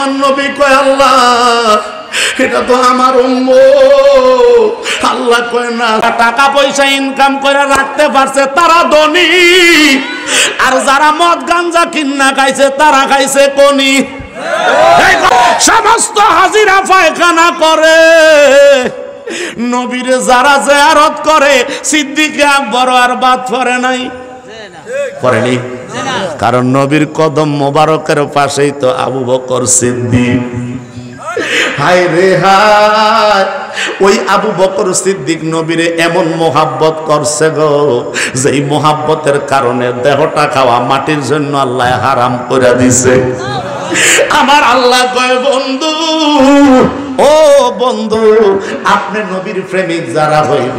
আমার নবী কয় আল্লাহ এটা তো আমার উম্মত। আল্লাহ কয় না, টাকা পয়সা ইনকাম করে রাখতে পারছে তারা ধনী, আর যারা মদ গাঞ্জা কিন্না খাইছে তারা খাইছে কোনি। সমস্ত হাজিরা পায়খানা করে, নবীরে যারা জিয়ারত করে সিদ্দিক আকবর আর বাদ পড়ে নাই, পড়েনি, কারণ নবীর কদম মোবারকের পাশেই তো আবু বকর সিদ্দিক। হায় রে হায়, ওই আবু বকর সিদ্দিক নবীরে এমন মোহাব্বত করছে গো, যেই মোহাব্বতের কারণে দেহটা খাওয়া মাটির জন্য আল্লাহ হারাম করে দিছে। আমার আল্লাহ কয় বন্ধু, ও বন্ধু, আপনি নবীর প্রেমিক যারা হইব,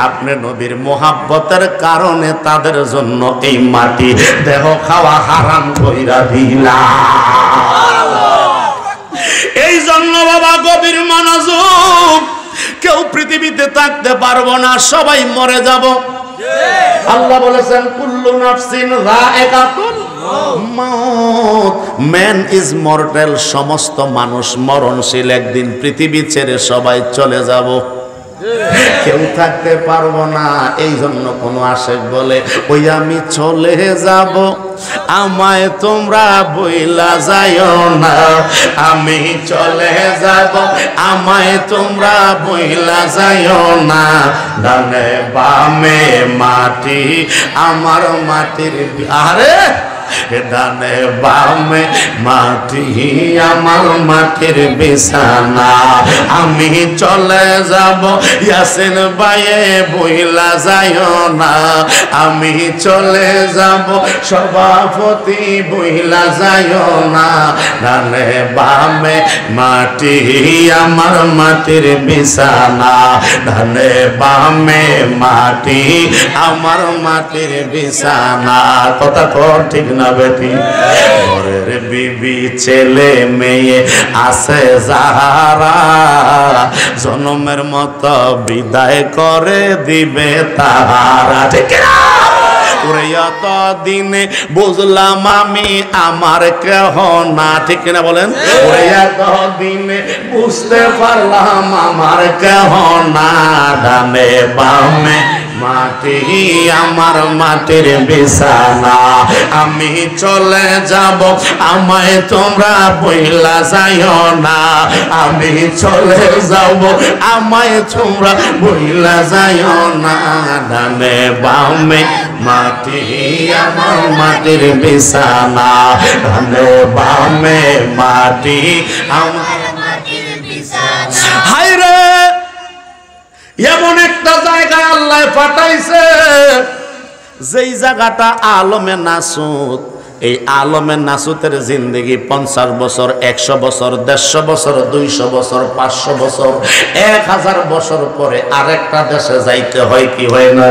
আপনি নবীর মোহাব্বতের কারণে তাদের জন্য এই মাটি দেহ খাওয়া হারাম কইরা দিলা। এই জন্য বাবা গভীর মনোযোগ, কেউ পৃথিবীতে থাকতে পারবো না, সবাই মরে যাব। আল্লাহ বলেছেন কুল্লু নাফসিন যায়িকাতুল মাউত, ম্যান ইজ মর্টাল, সমস্ত মানুষ মরণশীল, একদিন পৃথিবী ছেড়ে সবাই চলে যাব, কেউ থাকতে পারবো না। এই জন্য কোন আশেক বলে ওই আমি চলে যাব, আমায় তোমরা বইলা যাইও না, আমি চলে যাব, আমায় তোমরা বইলা যাইও না। ডানে বামে মাটি, আমার মাটির, আরে ডানে বামে মাটি, আমার মাটির বিছানা, আমি চলে যাব, ইয়াসিন বাইয়ে বইলা যাইও না, আমি চলে যাব, সভাপতি বইলা যাইও না। ডানে বামে মাটি, আমার মাটির বিছানা, ডানে বামে মাটি, আমার মাটির বিছানা। কথা কর ঠিক না বেটি? ঘরের বিবি ছেলে মেয়ে আছে যাহারা, জনমের মতো বিদায় করে দিবে তাহারা, ঠিক না? দিনে বুঝলাম আমি আমার কেহ না, ঠিক কিনা বলেন? দিনে বুঝতে পারলাম আমার কেহ না। ডানে বামে মাটি, আমার মাটির বিছানা, আমি চলে যাব, আমায় তোমরা বইলা যাইও না, আমি চলে যাব, আমায় তোমরা বইলা যাইও না। ডানে বামে মাটি, আমার মাটির বিছানা, ডানে বামে মাটি, আমার মাটির বিছানা। হায় রে, এমন একটা জায়গায় আল্লাহ পাঠাইছে, যেই জায়গাটা আলমে নাসুত। এই আলমে নাসুতের জিন্দেগি 50 বছর, 100 বছর, 150 বছর, 200 বছর, 500 বছর, 1000 বছর পরে আরেকটা দেশে যাইতে হয়, কি হয় না?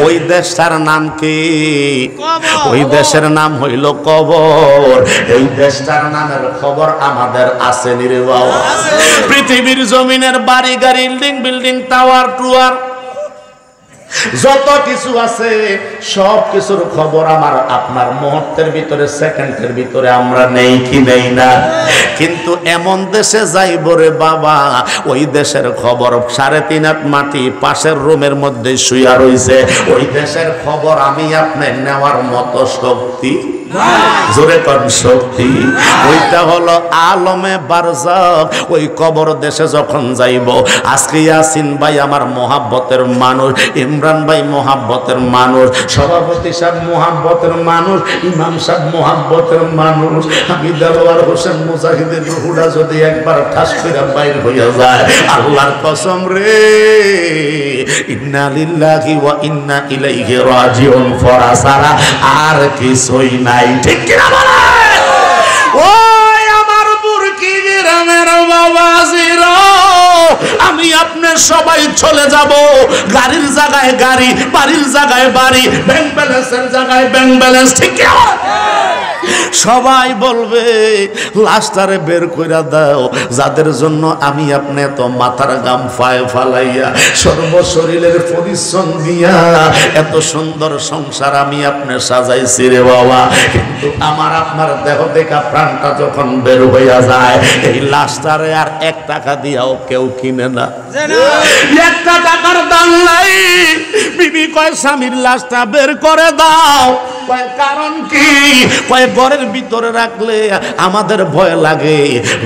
ওই দেশটার নাম কি? ওই দেশের নাম হইল কবর। এই দেশটার নামের খবর আমাদের আছে নি রে বাবা? পৃথিবীর জমিনের বাড়ি গাড়ি, বিল্ডিং, টাওয়ার টুয়ার, যত কিছু আছে সব কিছুর খবর আমার আপনার মুহূর্তের ভিতরে, সেকেন্ডের ভিতরে আমরা নেই কি নেই না? কিন্তু এমন দেশে যাইব রে বাবা, ওই দেশের খবর 3.5 হাত মাটি পাশের রুমের মধ্যে শুয়া রইছে, ওই দেশের খবর আমি আপনি নেওয়ার মতো শক্তি, জোরে কোন শক্তি? ওইটা হলো আলমে বারজাখ। ওই কবর দেশে যখন যাইব, আজকে ইয়াসিন ভাই আমার মোহাব্বতের মানুষ, ইমরান ভাই মোহাব্বতের মানুষ, সভাপতি সাহেব মোহাব্বতের মানুষ, ইমাম সাহেব মোহাব্বতের মানুষ, আমি দেলোয়ার হোসেন মুজাহিদের রুহুটা যদি একবার ঠাস করে বাইর হইয়া যায়, আল্লাহর কসম রে, ইন্না লিল্লাহি ওয়া ইন্না ইলাইহি রাজিউন পড়া ছাড়া আর কিছুই নাই, ঠিক কিনা বলে? ওই আমার বুরকি গ্রামের বাবাজিরা, আমি আপনার সবাই চলে যাব, গাড়ির জায়গায় গাড়ি, বাড়ির জায়গায় বাড়ি, ব্যাংক ব্যালেন্সের জায়গায় ব্যাংক ব্যালেন্স, ঠিক কিনা? সবাই বলবে লাশটারে বের কইরা দাও, যাদের জন্য আমি আপনি এত মাথার গাম ফায় ফালাইয়া সর্বশরীরের পরিশ্রম দিয়া এত সুন্দর সংসার আমি আপনি সাজাইছি রে বাবা। কিন্তু আমার আপনার দেহ দেখা প্রাণটা যখন বের হইয়া যায়, এই লাশটারে আর 1 টাকা দিয়াও কেউ কিনে না। 1 টাকার দাম নাই। বিবি কয় স্বামীর লাশটা বের করে দাও। কয় কারণ কি? কয় ঘরের ভিতরে রাখলে আমাদের ভয় লাগে,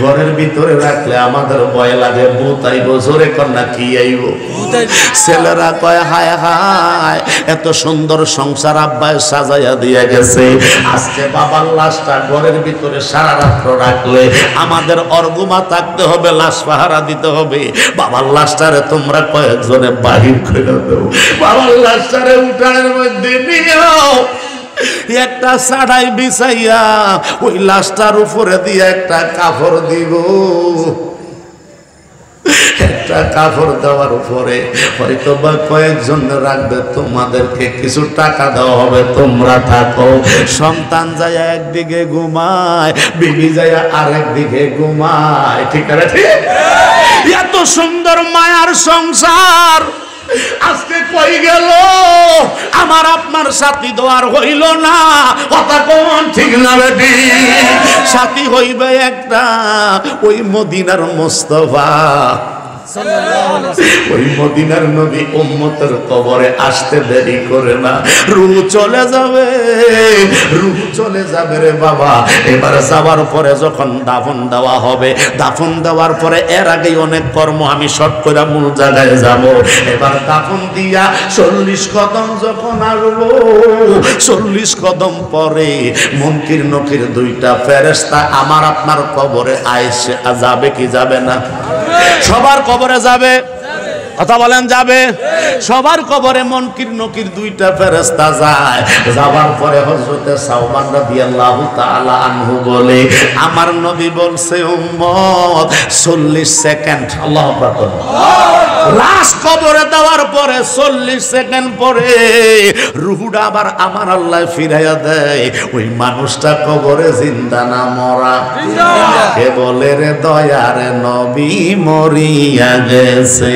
ঘরের ভিতরে রাখলে আমাদের ভয় লাগে ভূত আইব। জোরে কন্যা কি আইব? ছেলেরা কয় হায় হায়, এত সুন্দর সংসার আব্বায় সাজাইয়া দিয়ে গেছে, আজকে বাবার লাশটা ঘরের ভিতরে সারা রাত্র রাখলে আমাদের অর্গুমা থাকতে হবে, লাশ পাহারা দিতে হবে। বাবার লাশটারে তোমরা কয়েকজনে বাহির করে দেও, বাবার লাশটারে উঠানের মধ্যে নিও, একটা সাড়াই বিছাইয়া ওই লাশটার উপরে দিয়ে একটা কাপড় দিব। একটা কাপড় দেওয়ার উপরে হয়তো বা কয়েকজন রাখবে, তোমাদেরকে কিছু টাকা দেওয়া হবে, তোমরা থাকো। সন্তান যায় একদিকে ঘুমায়, বিবি যায় আরেক দিকে ঘুমায়। ঠিক আছে? এত সুন্দর মায়ার সংসার আজকে কই গেল? আমার আপনার সাথী দোয়ার হইল না। কথা কোন ঠিক না বেটি? সাথী হইবে একটা, ওই মদিনার মোস্তফা, ওই মদিনার নবী উম্মতের কবরে আসতে দেরি করে না। রূহ চলে যাবে, রূহ চলে যাবে রে বাবা। এবার যাওয়ার পরে যখন দাফন দেওয়া হবে, দাফন দেওয়ার পরে এর আগে অনেক কর্ম, আমি শর্ট করে মূল জায়গায় যাব। এবার দাফন দিয়া 40 কদম যখন আসবো, 40 কদম পরে মুনকির নকির 2টা ফেরেশতা আমার আপনার কবরে আইসে যাবে কি যাবে না? সবার কবরে যাবে। কথা বলেন যাবে? সবার কবরে মুনকির নকির 2টা ফেরেশতা যায়। যাবার পরে হযরতে সাওবান রাদিয়াল্লাহু তাআলা আনহু বলে, আমার নবী বলছে উম্মত 40 সেকেন্ড, আল্লাহু আকবার, লাশ কবরে দেওয়ার পরে 40 সেকেন্ড পরে রূহটা আবার আমার আল্লাহ ফিরাইয়া দেয়। ওই মানুষটা কবরে জিন্দা না মরা? কে বলে রে দয়ার নবী মরিয়া গেছে,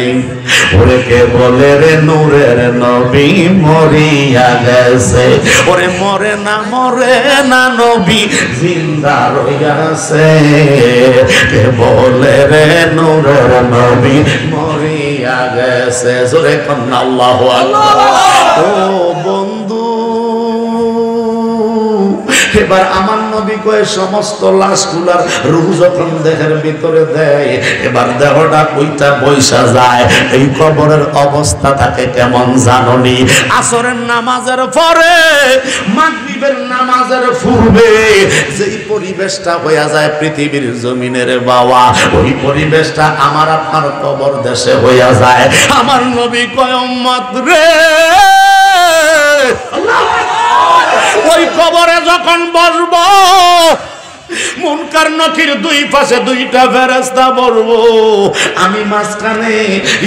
ওরে কে বলে রে নূরের নবী মরিয়া গেছে, ওরে মরে না নবী জিন্দা রইয়াছে, কে বলে রে নূরের নবী মরিয়া গেছে। জোরে কন্না আল্লাহু আকবার। ও বন্ধু, এবার আমার নবী কয়ে সমস্ত লাশগুলার রূহ যখন দেহের ভিতরে দেয়, এবার দেহটা কইটা বৈশা যায়। এই কবরের অবস্থা থাকে কেমন জাননি? আসরের নামাজের পরে মাগরিবের নামাজের পূর্বে যেই পরিবেশটা হইয়া যায় পৃথিবীর জমিনের বাবা, ওই পরিবেশটা আমার আপনার কবর দেশে হইয়া যায়। আমার নবী কয় উম্মত রে, ওই কবরে যখন বসবো, মুনকার নকির 2 পাশে 2টা ফেরেশতা বলবো, আমি মাঝখানে,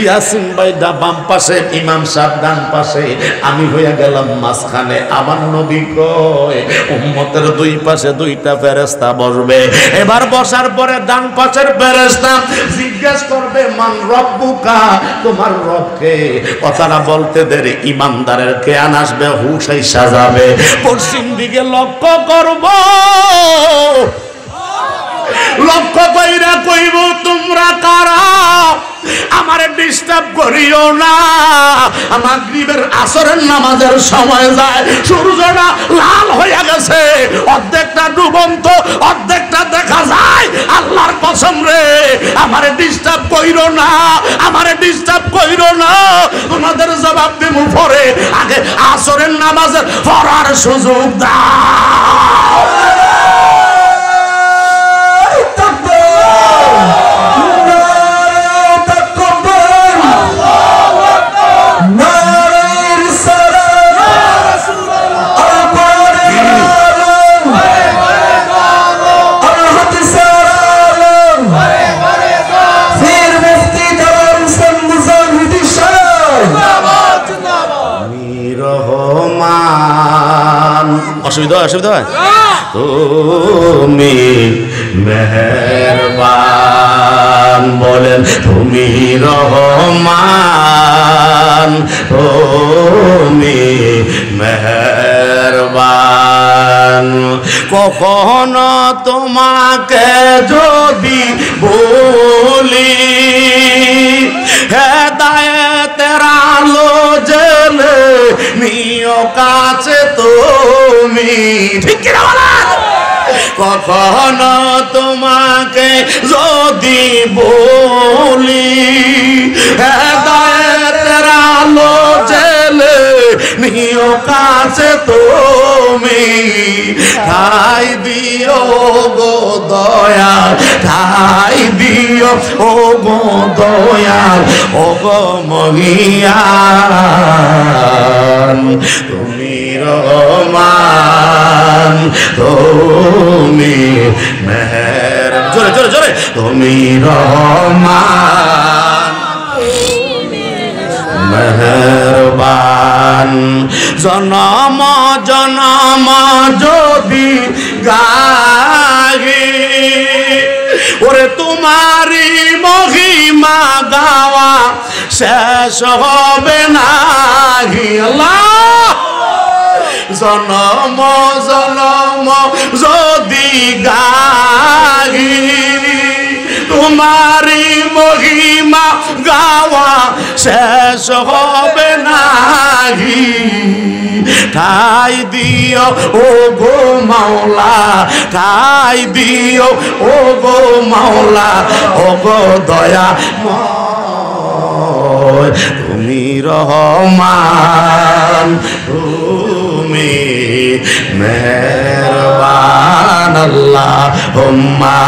ইয়াসিন ভাই বাম পাশে, ইমাম সাহেব ডান পাশে, আমি হইয়া গেলাম মাঝখানে। আমার নবী কয় উম্মতের 2 পাশে 2টা ফেরেশতা বসবে। এবার বসার পরে ডান পাশের ফেরেশতা জিজ্ঞেস করবে মান রব্বুকা, তোমার রবকে? কথাটা বলতে দেরি ইমানদারের জ্ঞান আসবে, হুশ আইসা যাবে। পশ্চিম দিকে লক্ষ্য করব, লক্ষ্য কইরা কইব তোমরা কারা? আমারে ডিস্টার্ব করিও না। মাগরিবের আসরের নামাজের সময় যায়, সূর্যটা লাল হয়ে গেছে, অর্ধেকটা ডুবন্ত, অর্ধেকটা দেখা যায়। আল্লাহর কসম রে, আমারে ডিস্টার্ব কইরো না, আমারে ডিস্টার্ব কইরো না। তোমাদের জবাব দেব পরে, আগে আসরের নামাজের পড়ার সুযোগ দাও। অসুবিধা হয়? তুমি মেহেরবান, বলেন তুমি রহমান, তুমি মেহেরবান। কখনো তোমাকে যদি বলি হেদায়েতের আলো জ্বেলে নিও কাছে তুমি, ঠিক কি না বলেন? কখনো তোমাকে যদি বলি হেদায়েতের আলো জ্বেলে নিও কাছে তুমি, ঠাই দিও গো দয়াল, ঠাই দিও ও গো দয়াল, ও গো মহিয়ান, তুমি রহমান, তুমি মেহের, জোরে জোরে জোরে, তুমি রহমান মেহেরবান। জনম জনম যদি গাহি ওরে তোমারি মহিমা গাওয়া শেষ হবে নাহি। আল্লাহ, জনম জনম যদি গাহি তোমারি মহিমা গাওয়া শেষ হবে নাহি, ঠাই দিও ও গো মাওলা, ঠাই দিও ও গো মাওলা, ও গো দয়া তুমি রহমান, তুমি মেহেরবান। আল্লাহুম্মা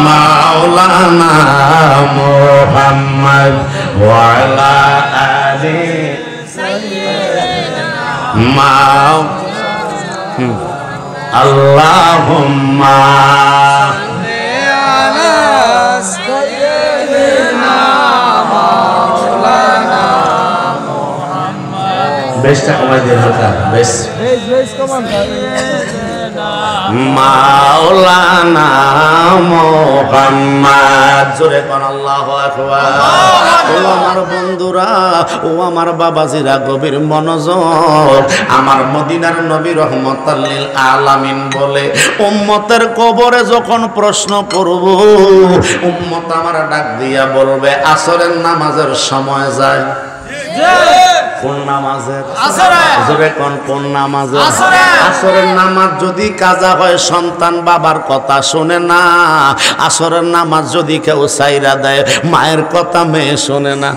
মাওলানা মুহাম্মদ ওয়া আলা আলি আল্লাহুম্মা বেশটা কমাই দিয়ে হালকা, বেশ মাওলানা মুহাম্মদ, জোরে কোন আল্লাহু আকবার। ও আমার বন্ধুরা, ও আমার বাবাজিরা, গভীর মনোযোগ। আমার মদিনার নবী রহমাতাল লিল আলামিন বলে, উম্মতের কবরে যখন প্রশ্ন করব, উম্মত আমার ডাক দিয়া বলবে আসরের নামাজের সময় যায়। কোন নামাজের? আসরে। কোন নামাজের? আসরের নামাজ যদি কাজা হয় সন্তান বাবার কথা শোনে না, আসরের নামাজ যদি কেউ সাইরা দেয় মায়ের কথা মেয়ে শোনে না,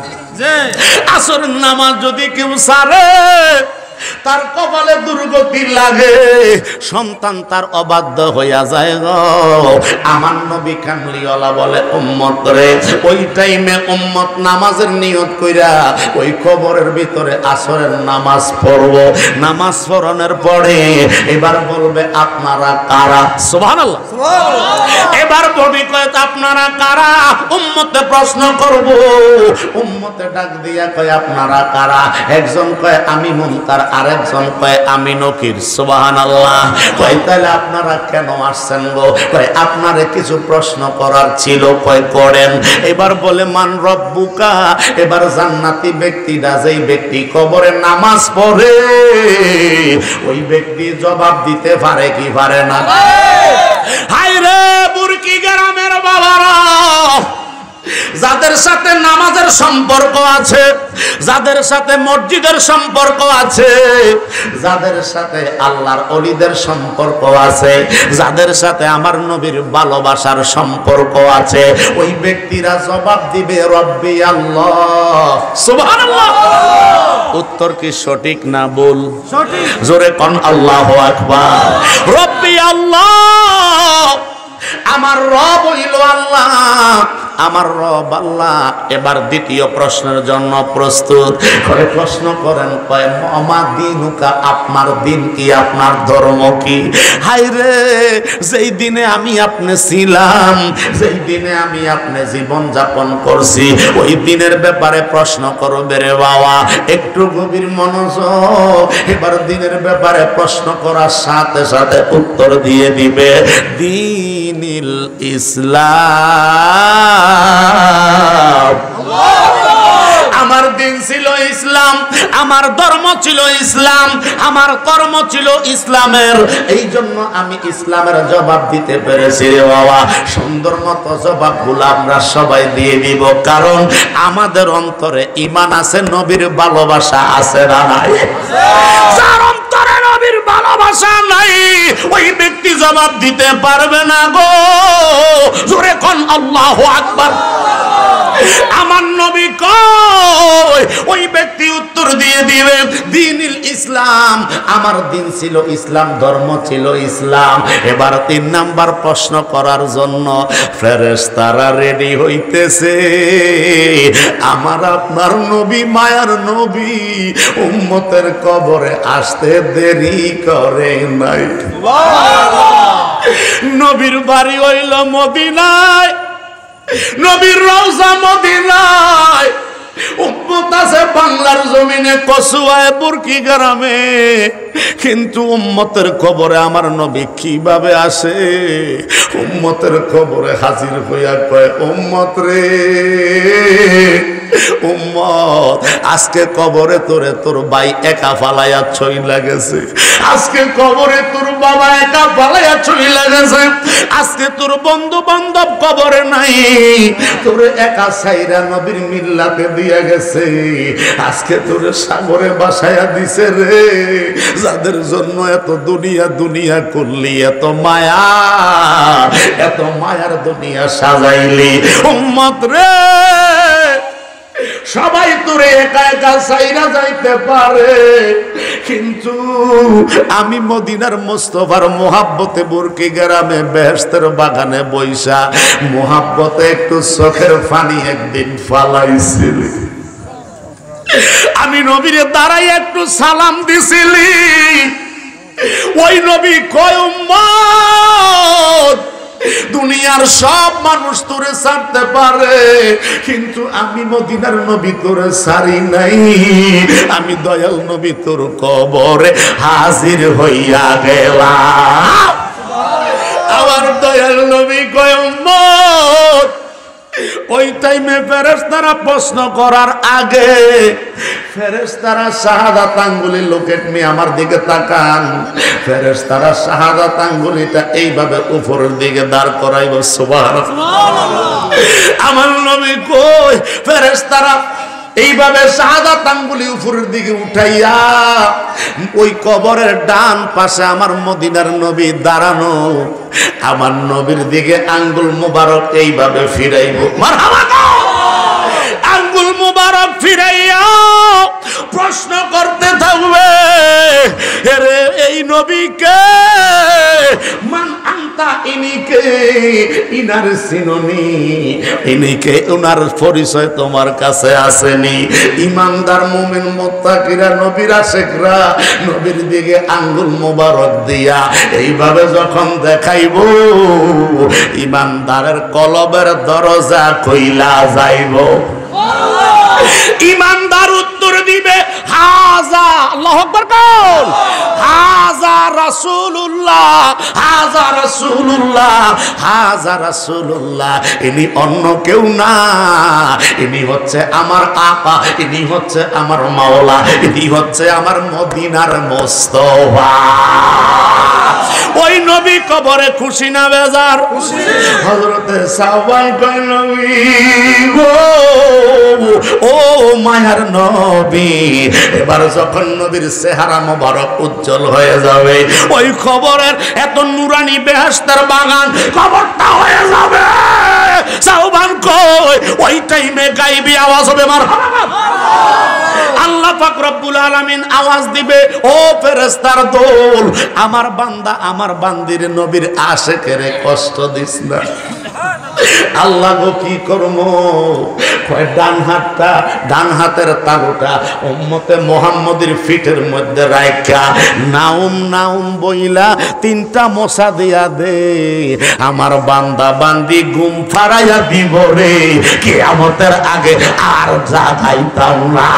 আসরের নামাজ যদি কেউ সারে তার কপালে দুর্গতি লাগে, সন্তান তার অবাধ্য হইয়া যায় গো। আমার নবী কামলিওয়ালা বলে, উম্মত রে, ওই টাইমে উম্মত নামাজের নিয়ত কইরা ওই কবরের ভিতরে আসরের নামাজ পড়ব। নামাজ পড়ানোর পরে এবার বলবে আপনারা কারা? সুবহানাল্লাহ। এবার বলবি কয় আপনারা কারা? উম্মতে প্রশ্ন করব। উম্মতে ডাক দিয়া কয় আপনারা কারা? একজন কয় আমি মুনকার, আরেকজন কয় আমি নকির। সুবহানাল্লাহ। কয় তাহলে আপনারা কেন আসছেন গো? কয় আপনারে কিছু প্রশ্ন করার ছিল। কয় করেন। এবার বলে মান রব্বুকা। এবার জান্নাতি ব্যক্তিরা, যেই ব্যক্তি কবরে নামাজ পড়ে, ওই ব্যক্তি জবাব দিতে পারে কি পারে না? হায় রে বুরকি গ্রামের বাবারা, যাদের সাথে নামাজের সম্পর্ক আছে, যাদের সাথে মসজিদের সম্পর্ক আছে, যাদের সাথে আল্লাহর ওলিদের সম্পর্ক আছে, যাদের সাথে আমার নবীর ভালোবাসার সম্পর্ক আছে, ওই ব্যক্তিরা জবাব দিবে রব্বি আল্লাহ। সুবহানাল্লাহ। উত্তর কি সঠিক না ভুল? সঠিক। জোরে কোন আল্লাহু আকবার। রব্বি আল্লাহ, আমার রব হইল আল্লাহ। আমার রব আল্লাহ এবার দ্বিতীয় প্রশ্নের জন্য প্রস্তুত করে প্রশ্ন করেন, কয় মা দিনুকা, আপনার দিন কি, আপনার ধর্ম কি? হায়রে, যেই দিনে আমি আপনি ছিলাম, যেই দিনে আমি আপনি জীবন যাপন করছি, ওই দিনের ব্যাপারে প্রশ্ন করবে রে বাবা। একটু গভীর মনোযোগ, এবার দিনের ব্যাপারে প্রশ্ন করার সাথে সাথে উত্তর দিয়ে দিবে দীনিল ইসলাম। আমার দিন ছিল ইসলাম, আমার ধর্ম ছিল ইসলাম, আমার কর্ম ছিল ইসলামের। এই জন্য আমি ইসলামের জবাব দিতে পেরেছি রে বাবা। সুন্দর মতো জবাবগুলো আমরা সবাই দিয়ে দিব, কারণ আমাদের অন্তরে ঈমান আছে, নবীর ভালোবাসা আছে না নাই? যার অন্তরে নবীর ভালোবাসা নাই, ওই ব্যক্তি জবাব দিতে পারবে না গো। জোরে কোন আল্লাহু আকবার। আমার নবী কই, ওই ব্যক্তি উত্তর দিয়ে দিবে দ্বীনুল ইসলাম, আমার দিন ছিল ইসলাম, ধর্ম ছিল ইসলাম। এবার 3 নাম্বার প্রশ্ন করার জন্য ফেরেশতারা রেডি হইতেছে। আমার আপনার নবী, মায়ার নবী, উম্মতের কবরে আসতে দেরি করে নাই। নবীর বাড়ি হইল মদিনায়, নবীর রওজা মদিনায়, উম্মত আছে বাংলার জমিনে কসুয়ায়, বুরকি গ্রামে, কিন্তু উম্মতের কবরে আমার নবী কিভাবে আসে? উম্মতের কবরে হাজির হইয়া কয়, উম্মত রে, উম্মত, আজকে কবরে তোরে তোর ভাই একা ফালাইয়া চইলা গেছে, আজকে কবরে তোর বাবা একা ফালাইয়া চইলা গেছে, আজকে তোর বন্ধু বান্ধব কবরে নাই, তোরে একা ছাইরা নবীর মিল্লাতে দিয়া গেছে, আজকে তোরে সাগরে বাসায়া দিছে রে। যাদের জন্য এত দুনিয়া দুনিয়া করলি, এত মায়া, এত মায়ার দুনিয়া সাজাইলি, উম্মত রে, সবাই তোরে একা একা ছাইরা যাইতে পারে, কিন্তু আমি মদিনার মুস্তাফার মোহাব্বতে বুরকি গ্রামে বেহেশতের বাগানে বইসা মোহাব্বতে একটু চোখের পানি একদিন ফালাইছিলি, আমি নবীরে দাঁড়াই একটু সালাম দিছিলি। ওই নবী কয়, উম্মত, দুনিয়ার সব মানুষ তোরে ছাড়তে পারে, কিন্তু আমি মদিনার নবী তোরে ছাড়ি নাই। আমি দয়াল নবী তোর কবরে হাজির হইয়া গেলাম। আমার দয়াল নবী কয়, উম্মত, ওই টাইমে ফেরেশতারা প্রশ্ন করার আগে ফেরেশতারা শাহাদাত আঙ্গুলি লোকেট নিয়ে আমার দিকে তাকান। ফেরেশতারা শাহাদাত আঙ্গুলিটা এইভাবে উপরের দিকে দাঁড় করাইব। সুবহানাল্লাহ। আমার নবী কই, ফেরেশতারা এইভাবে শাহাদাত আঙ্গুলি উপরের দিকে উঠাইয়া ওই কবরের ডান পাশে আমার মদিনার নবী দাঁড়ানো, আমার নবীর দিকে আঙ্গুল মুবারক এইভাবে ফিরাইব। মারহাবা, আঙ্গুল মুবারক ফিরাইয়া প্রশ্ন করতে থাকবে, আরে এই নবীকে, মান আনতা, ইনিকে, ইনার চিননি, ইনিকে, ওনার পরিচয় তোমার কাছে আসেনি? ইমানদার মুমিন মুত্তাকিরা নবীর আশিকরা নবীর দিকে আঙ্গুল মুবারক দিয়া এইভাবে যখন দেখাইব, ইমানদারের কলবের দরজা কইলা যাইব। ইমানদার উত্তর দিবে, হাজা, আল্লাহু আকবার বল, হাজা রাসূলুল্লাহ, হাজা রাসূলুল্লাহ, হাজা রাসূলুল্লাহ, ইনি অন্য কেউ না, ইনি হচ্ছে আমার আকা, ইনি হচ্ছে আমার মাওলা, ইনি হচ্ছে আমার মদিনার মুস্তাফা। ওই নবী কবরে খুশি না বেজার? হযরতে সাওয়াল কয়, নবী গো, ও মায়ার নবী, এবার যখন নবীর চেহারা মোবারক উজ্জ্বল হয়ে যাবে, ওই খবরের এত নুরানি বেহেশতের বাগান খবরটা হয়ে যাবে। সাওবান কই, ওই টাইমে গায়বী আওয়াজ হবে, মারহাবা। আল্লাহ পাক রব্বুল আলামিন আওয়াজ দিবে, ও ফেরেশতার দল, আমার বান্দা, আমার বান্দির নবীর আশিকের কষ্ট দিস না। আল্লাহ গো কি করবো? কয় ডান হাতের তালুটা উম্মতে মুহাম্মদের ফিটের মধ্যে রাখা নাউম বইলা 3টা মশা দিয়া দে, আমার বান্দা বান্দি ঘুম ফারাইয়া দিব রে, কিয়ামতের আগে আর জাগাইতাম না।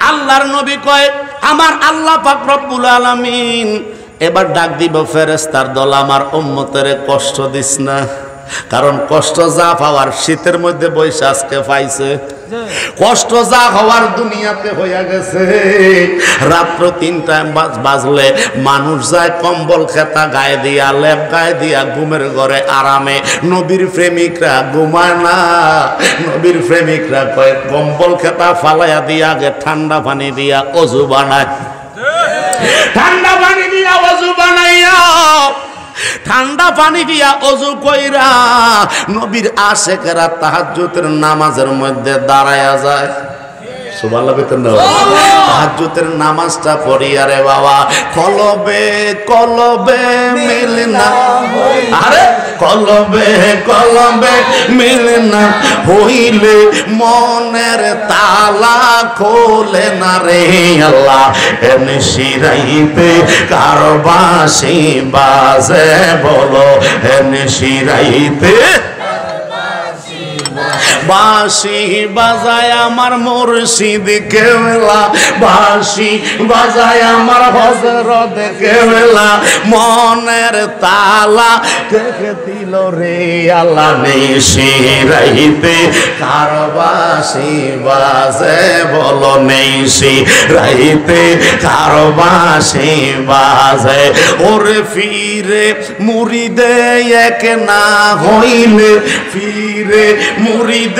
আল্লাহর নবী কয় আমার আল্লাহ পাক রব্বুল আলামিন এবার ডাক দিব ফেরেশতার দল, আমার উম্মতের কষ্ট দিস না, কারণ কষ্ট যা পাওয়ার শীতের মধ্যে বৈশা আজকে পাইছে, কষ্ট যা হওয়ার দুনিয়াতে হইয়া গেছে। রাত্র 3টা বাজলে মানুষ যায় কম্বল খেতা গায়ে দিয়া, লেপ গায়ে দিয়া ঘুমের ঘরে আরামে। নবীর প্রেমিকরা ঘুমায় না, নবীর প্রেমিকরা কয় কম্বল খেতা ফালাইয়া দিয়া আগে ঠান্ডা পানি দিয়া অজু বানায়, ঠান্ডা পানি দিয়া অজু বানাইয়া, ঠান্ডা পানি দিয়া অজু কইরা নবীর আশেকেরা তাহাজ্জুদের নামাজের মধ্যে দাঁড়ায়া যায়। সুবহানাল্লাহ বেতন দাও। তাহাজ্জুদের নামাজটা পড়িয়া রে বাবা কলবে কলবে মিল না, আরে কলবে কলবে মিল না হইলে মনের তালা খোলে না রে আল্লাহ। এমনি শিরাইতে কার বাঁশি বাজে বলো, এমনি শিরাইতে বাঁশি বাজায় আমার মুর্শিদ কেবলা, বাঁশি বাজায় আমার হযরত কেবলা, মনের তালা কে দিল রে আল্লাহ। নিশিরাইতে কার বাঁশি বাজে বলো, নিশিরাইতে কার বাঁশি বাজে। ওরে ফিরে মুরিদে এক না হইলে, ফিরে মুরিদে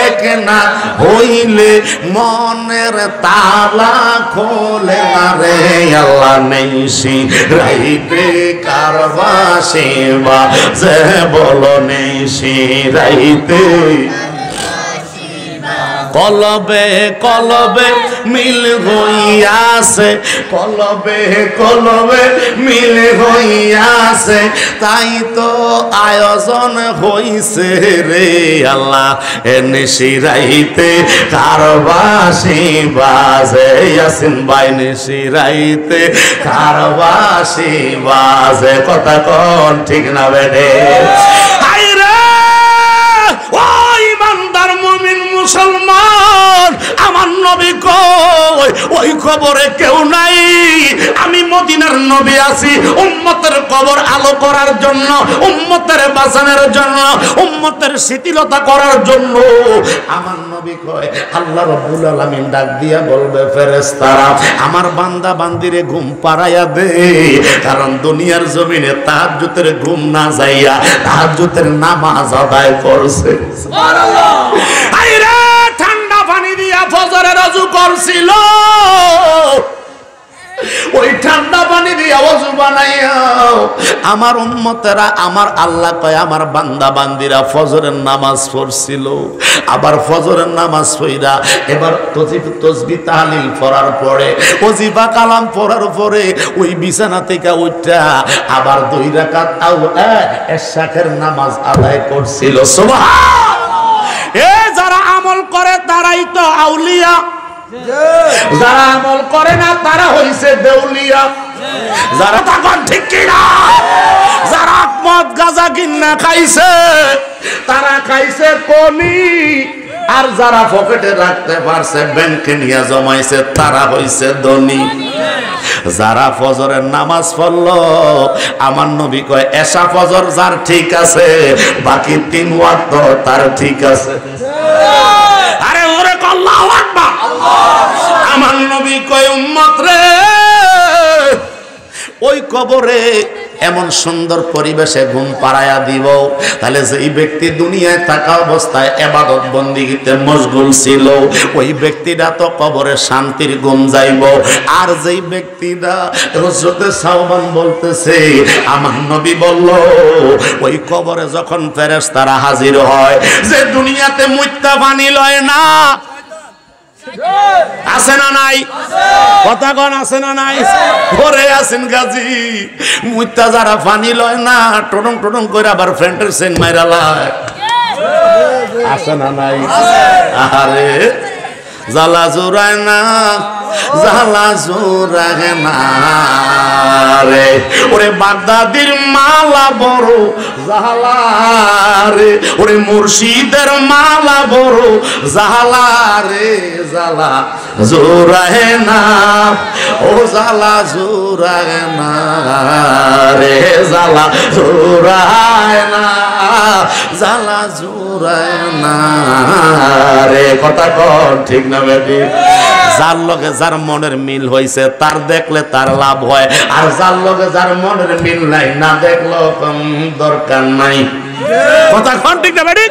এক না হইলে মনের তালা খোলে না রে আল্লাহ। নিশিরাইতে কার বাঁশি বাজে বলো, নিশিরাইতে কলবে কলবে মিল হইয়াছে, কলবে কলবে মিল হইয়াছে, তাই তো আয়োজন হইছে রে আল্লাহ। এনে শিরাইতে কার বাঁশি বাজে, ইয়াসিন ভাই নিশিরাইতে কার বাঁশি বাজে, কথা কোন ঠিক না বেডে? মুসলমান আমার নবী কই ওই খবরে কেউ নাই, আমি মদিনার নবী আছি উম্মতের কবর আলো করার জন্য, উম্মতের বাঁচানোর জন্য, উম্মতের শিথিলতা করার জন্য। আমার নবী কয় আল্লাহ রাব্বুল আলামিন ডাক দিয়া বলবে ফেরেশতারা আমার বান্দা বান্দিরে ঘুম পাড়াইয়া দে, কারণ দুনিয়ার জমিনে তাহাজ্জুদের ঘুম না যাইয়া তাহাজ্জুদের নামাজ আদায় করছে। সুবহানাল্লাহ। আইরে ঠান্ডা পানি দিয়া ফজরের ওযু করছিল, ওই ঠান্ডা পানি দিয়া ওযু বানাইয়া আমার উম্মতেরা, আমার আল্লাহ কয় আমার বান্দা বান্দিরা ফজরের নামাজ পড়ছিল। আবার ফজরের নামাজ পড়া এবার তসবিহ তাহলিল পড়ার পরে, ওজিফা কালাম পড়ার পরে ওই বিছানা থেকে উঠা আবার 2 রাকাত এশাকের নামাজ আদায় করছিল। সুবহানাল্লাহ। এ যারা আমল করে তারাই তো আউলিয়া, যারা আমল করে না তারা হইছে দেউলিয়া। যারা তখন ঠিক কিনা, যারা মদ গাঁজা কিনা খাইছে তারা খাইছে কনি, আর যারা পকেটে রাখতে পারছে ব্যাংকে নিয়ে জমাইছে তারা হইছে ধনী। যারা ফজরের নামাজ পড়লো আমার নবী কয় এশা ফজর যার ঠিক আছে বাকি 3 ওয়াক্ত তার ঠিক আছে। আরে ওরে আল্লাহু আকবার। আমার নবী কয় উম্মত রে ওই কবরে এমন সুন্দর পরিবেশে ঘুম পাড়াইয়া দিব। তাহলে যেই ব্যক্তি দুনিয়ায় থাকা অবস্থায় ইবাদত বন্দেগীতে মশগুল ছিল, ওই ব্যক্তিটা তো কবরে শান্তির ঘুম যাইব। আর যেই ব্যক্তিটা হযরতে সাওবান বলতেছে, আমার নবী বলল ওই কবরে যখন ফেরেশতারা হাজির হয়, যে দুনিয়াতে মুত্তা পানি লয় না, আছে না নাই? কথা কোন আছে না নাই? ঘরে আছেন গাজী, মুত্তা যারা পানি লয় না, টনং টনং করে আবার ফ্রেন্ডের সেন মাইরা লায়, আছে না নাই? আরে জ্বালা জোড়ায় না, জ্বালা জোড়ায় না রে, ওরে বাগদাদির মালা বড় জ্বালা রে, ওরে মুর্শিদের মালা বড় জ্বালা রে, জ্বালা জোড়ায় না, ও জ্বালা জোড়ায় না রে, জ্বালা জোড়ায় না, জ্বালা জোড়ায় না রে। কথা কর ঠিক না বেটি? যার লগে যার মনের মিল হইছে তার দেখলে তার লাভ হয়, আর যার লগে যার মনের মিল নাই, না দেখলো দরকার নাই। কথা কন ঠিক না বেটি?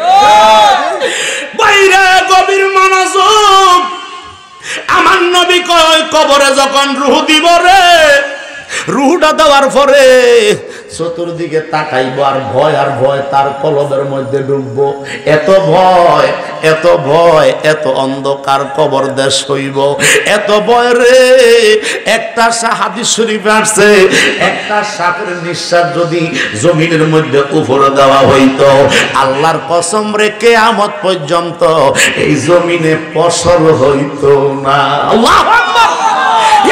বাইরে গভীর মনোযোগ। আমার নবী কয় কবরে যখন রূহ দিব রে, রূহটা দেওয়ার পরে চতুর্দিকে তাকাইব আর ভয় তার কলবের মধ্যে ডুববো। এত ভয়, এত ভয়, এত অন্ধকার কবর দেশ হইব, এত ভয় রে। একটা হাদিস শরীফে আসছে, একটা সাপের নিঃশ্বাস যদি জমিনের মধ্যে উপরে দেওয়া হইতো, আল্লাহর কসম রে কিয়ামত পর্যন্ত এই জমিনে ফসল হইতো না। আল্লাহু আকবার!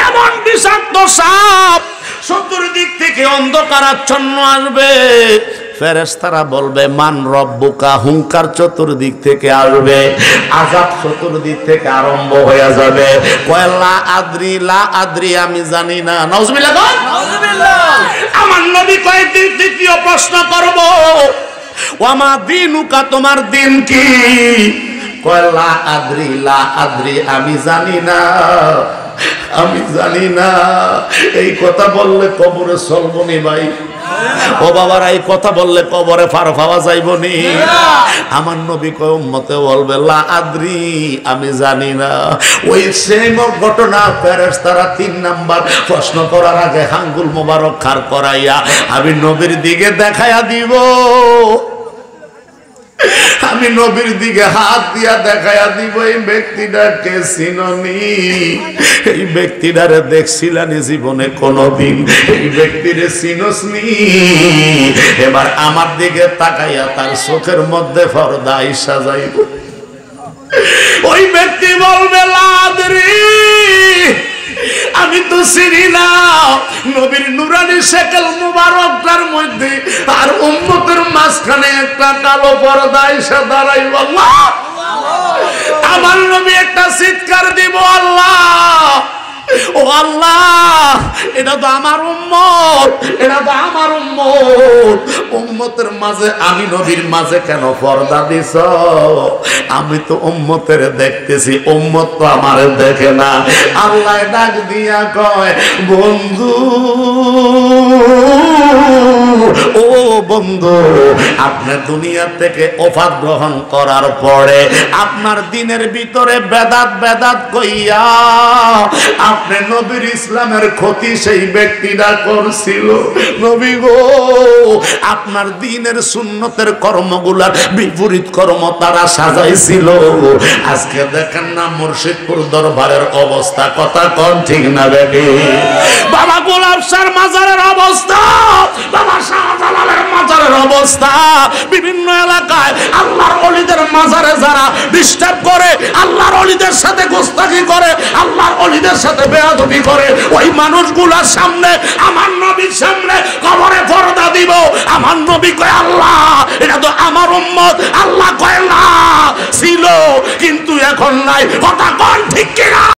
এমন বিষাক্ত সাপ চতুর্দিক থেকে অন্ধকার আচ্ছন্ন আসবে, ফেরেশতারা বলবে মান রব্বুকা, হুঙ্কার চতুর্দিক থেকে আসবে, আযাব চতুর্দিক থেকে আরম্ভ হয়ে যাবে। কয় লা আদ্রি, লা আদ্রি, আমি জানি না। নাউজুবিল্লাহ, নাউজুবিল্লাহ। আমার নবী কয় দ্বিতীয় প্রশ্ন করব, ওয়ামা দিনুকা, তোমার দিন কি? কয় লা আদ্রি, লা আদ্রি, আমি জানি না, আমি জানি না। এই কথা বললে কবরে চলবো নি ভাই? ও বাবার, এই কথা বললে কবরে পার পাওয়া যাইব নি? আমার নবী কয় উম্মতে বলবে লা আদ্রি, আমি জানি না। ওই সেম ঘটনা ফেরেশতারা 3 নাম্বার প্রশ্ন করার আগে আঙ্গুল মোবারক খাড় করাইয়া আমি নবীর দিকে দেখাইয়া দিব। আমি নবীর দিকে হাত দিয়া দেখাইয়া দিব, এই ব্যক্তিটাকে চিননি? এই ব্যক্তিটারে দেখছিলানি জীবনে কোনদিন? এই ব্যক্তিরে চিনসনি? এবার আমার দিকে তাকাইয়া তার চোখের মধ্যে পর্দা আইসা যাইব। ওই ব্যক্তি বলবে লা আদরি, আমি তো চিনি না। নবীর নুরানি শেকেল মুবারকটার মধ্যে আর উম্মতের মাঝখানে একটা কালো পর্দা এসে দাঁড়াইব। আল্লাহ! আমার নবী একটা চিৎকার দিব, আল্লাহ, ও আল্লাহ, এটা তো আমার উম্মত, এটা তো আমার উম্মত। উম্মতের মাঝে আমি নবীর মাঝে কেন পর্দা দিছ? আমি তো উম্মতের দেখতেছি, উম্মত তো আমারে দেখে না। আল্লাহ ডাক দিয়া কয়, বন্ধু, ও বন্ধু, আপনি দুনিয়া থেকে অফার গ্রহণ করার পরে আপনার দিনের ভিতরে বেদাত কইয়া আপনি নবীর ইসলামের ক্ষতি সেই ব্যক্তিরা করছিল। নবী গো, আপনার দিনের সুন্নতের কর্মগুলার বিপরীত কর্ম তারা সাজাইছিল। আজকে দেখেন না মুর্শিদপুর দরবারের অবস্থা। কথা কোন ঠিক না বেটি? বাবা গোলাপ শাহর মাজারের অবস্থা, বাবা শাহজালালের মাজারের অবস্থা, বিভিন্ন এলাকায় আল্লাহর ওলিদের মাজারে যারা ডিস্টার্ব করে, আল্লাহর ওলিদের সাথে গোস্তাখি করে, আল্লাহর ওলিদের সাথে বেয়াদবি করে, ওই মানুষগুলোর সামনে আমার নবীর সামনে কবরে পর্দা দিব। আমার নবী কয়, আল্লাহ, এটা তো আমার উম্মত। আল্লাহ কয়, না, ছিল কিন্তু এখন নাই। কথা কোন ঠিক কিনা?